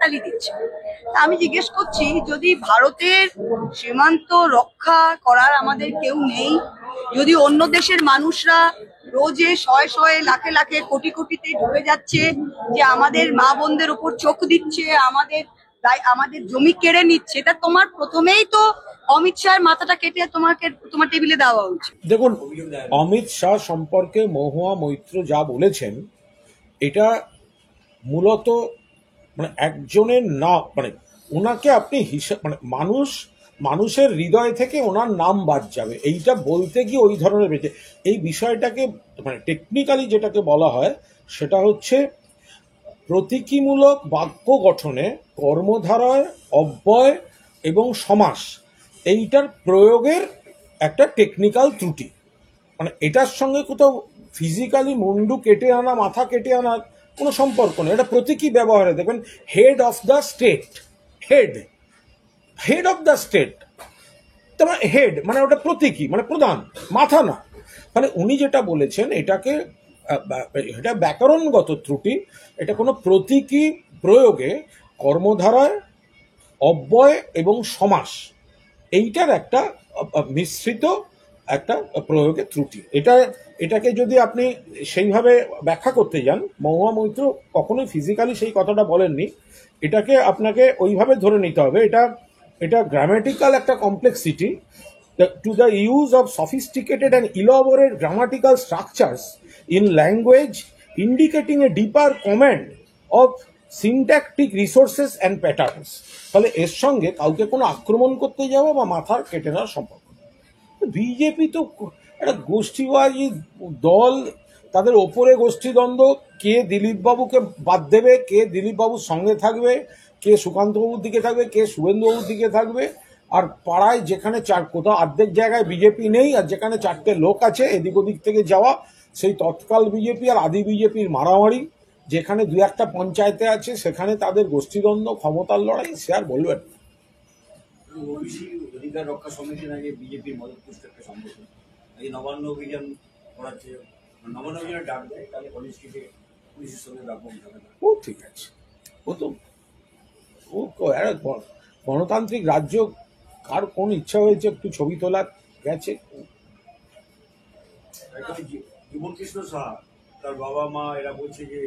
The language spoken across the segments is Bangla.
হাততালি দিচ্ছে। আমি জিজ্ঞেস করছি, যদি ভারতের সীমান্ত রক্ষা করার আমাদের কেউ নেই, যদি অন্য দেশের মানুষরা রোজে শয়ে শয়ে লাখে লাখে কোটি কোটিতে ঢুকে যাচ্ছে, যে আমাদের মা বোনদের উপর চোখ দিচ্ছে, আমাদের জমি কেড়ে নিচ্ছে, তা তোমার প্রথমেই তো অমিত শাহের মাথাটা কেটে তোমার টেবিলে দেওয়া উচিত। দেখুন, অমিত শাহ সম্পর্কে মহুয়া মৈত্র যা বলেছেন, এটা মূলত মানে একজনের না, মানে ওনাকে আপনি হিসাব মানে মানুষের হৃদয় থেকে ওনার নাম বাদ যাবে, এইটা বলতে গিয়ে ওই ধরনের বেঁচে এই বিষয়টাকে মানে টেকনিক্যালি যেটাকে বলা হয় সেটা হচ্ছে প্রতীকীমূলক বাক্য গঠনে কর্মধারয়, অব্যয় এবং সমাস এইটার প্রয়োগের একটা টেকনিক্যাল ত্রুটি। মানে এটার সঙ্গে কোথাও ফিজিক্যালি মুন্ডু কেটে আনা, মাথা কেটে আনার কোনো সম্পর্ক নেই। এটা প্রতীকী ব্যবহারে দেখবেন, head of the state, head of the state, তোমার হেড মানে ওটা প্রতীকী, মানে প্রধান, মাথা না। মানে উনি যেটা বলেছেন এটা ব্যাকরণগত ত্রুটি। এটা কোনো প্রতীকী প্রয়োগে কর্মধারায়, অব্যয় এবং সমাস এইটার একটা মিশ্রিত একটা প্রয়োগের ত্রুটি। এটাকে যদি আপনি সেইভাবে ব্যাখ্যা করতে যান, মহুয়া মৈত্র কখনোই ফিজিক্যালি সেই কথাটা বলেননি, এটাকে আপনাকে ওইভাবে ধরে নিতে হবে। এটা গ্রামাটিক্যাল একটা complexity to the use of sophisticated and elaborate grammatical structures in language indicating a deeper command of syntactic resources and patterns। ফলে এর সঙ্গে কাউকে কোনো আক্রমণ করতে যাওয়া বা মাথা কেটে নেওয়ার সম্পর্ক। বিজেপি তো একটা গোষ্ঠীবাদী দল, তাদের ওপরে গোষ্ঠীদ্বন্দ্ব, কে দিলীপ বাবুকে বাদ দেবে, কে দিলীপ বাবুর সঙ্গে থাকবে, কে সুকান্ত বাবুর দিকে থাকবে, কে শুভেন্দু বাবুর দিকে থাকবে। আর পাড়ায় যেখানে কোথাও অর্ধেক জায়গায় বিজেপি নেই, আর যেখানে চারটে লোক আছে এদিক ওদিক থেকে যাওয়া, সেই তৎকাল বিজেপি আর আদি বিজেপির মারামারি। যেখানে দু একটা পঞ্চায়েতে আছে সেখানে তাদের গোষ্ঠীদ্বন্দ্ব, ক্ষমতার লড়াই, সে আর বলবেন। অধিকার রক্ষা সমিতির আগে বিজেপির মদতপুষ্ট একটা সংগঠন এই নবান্ন অভিযান করাচ্ছে, নবান্ন অভিযানে ডাক দেয়, তাহলে পুলিশের সঙ্গে ব্যাপক ঝামেলা। ও ঠিক আছে, ও তো গণতান্ত্রিক রাজ্য, কার কোন ইচ্ছা হয়েছে একটু ছবি তোলা গেছে। জীবন কৃষ্ণ সাহা, তার বাবা মা এরা বলছে যে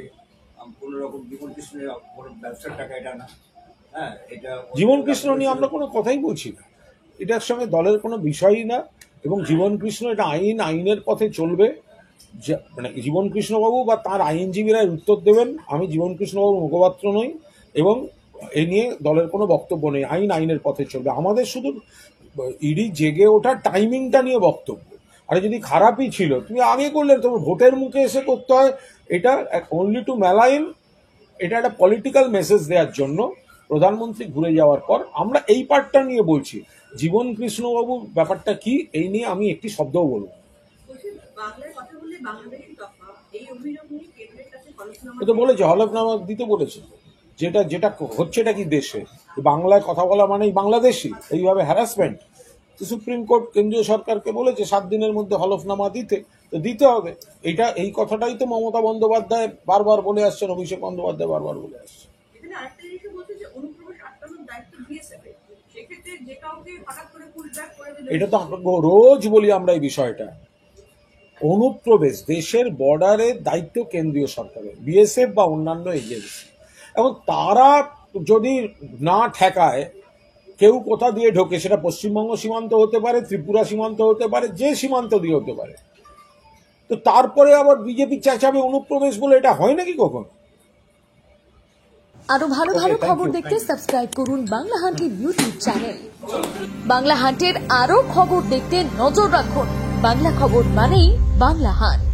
কোন রকম জীবন কৃষ্ণের ব্যবসার টাকা এটা না। হ্যাঁ, এটা জীবন কৃষ্ণ নিয়ে আমরা কোনো কথাই বলছি না, এটার সঙ্গে দলের কোনো বিষয়ই না। এবং জীবন কৃষ্ণ এটা আইনের পথে চলবে। মানে জীবন কৃষ্ণবাবু বা তার আইনজীবীরা উত্তর দেবেন। আমি জীবন কৃষ্ণবাবুর মুখপাত্র নই এবং এ নিয়ে দলের কোনো বক্তব্য নেই। আইনের পথে চলবে। আমাদের শুধু ইডি জেগে ওঠার টাইমিংটা নিয়ে বক্তব্য। আর যদি খারাপই ছিল, তুমি আগে করলে, তোমার ভোটের মুখে এসে করতে হয়। এটা অনলি টু ম্যালাইন, এটা একটা পলিটিক্যাল মেসেজ দেওয়ার জন্য। প্রধানমন্ত্রী ঘুরে যাওয়ার পর আমরা এই পার্টটা নিয়ে বলছি। জীবন কৃষ্ণবাবুর ব্যাপারটা কি, এই নিয়ে আমি একটি শব্দও বলব। ও তো বলেছে, হলফনামা দিতে বলেছে। যেটা হচ্ছে এটা কি দেশে বাংলায় কথা বলা মানেই বাংলাদেশি, এইভাবে হ্যারাসমেন্ট। তো সুপ্রিম কোর্ট কেন্দ্রীয় সরকারকে বলেছে 7 দিনের মধ্যে হলফনামা দিতে হবে। এই কথাটাই তো মমতা বন্দ্যোপাধ্যায় বারবার বলে আসছেন, অভিষেক বন্দ্যোপাধ্যায় বারবার বলে আসছেন। এটা তো আমরা রোজ বলি আমরা এই বিষয়টা। অনুপ্রবেশ, দেশের বর্ডারের দায়িত্ব কেন্দ্রীয় সরকারের, বিএসএফ বা অন্যান্য এজেন্সি। এবং তারা যদি না ঠেকায়, কেউ কোথা দিয়ে ঢোকে, সেটা পশ্চিমবঙ্গ সীমান্ত হতে পারে, ত্রিপুরা সীমান্ত হতে পারে, যে সীমান্ত দিয়ে হতে পারে, তো তারপরে আবার বিজেপি চেঁচাবে অনুপ্রবেশ বলে। এটা হয় নাকি কখন? আরো ভালো ভালো খবর দেখতে সাবস্ক্রাইব করুন বাংলা হান্টের ইউটিউব চ্যানেল। বাংলা হান্টের আরো খবর দেখতে নজর রাখুন। বাংলা খবর মানেই বাংলা হান্ট।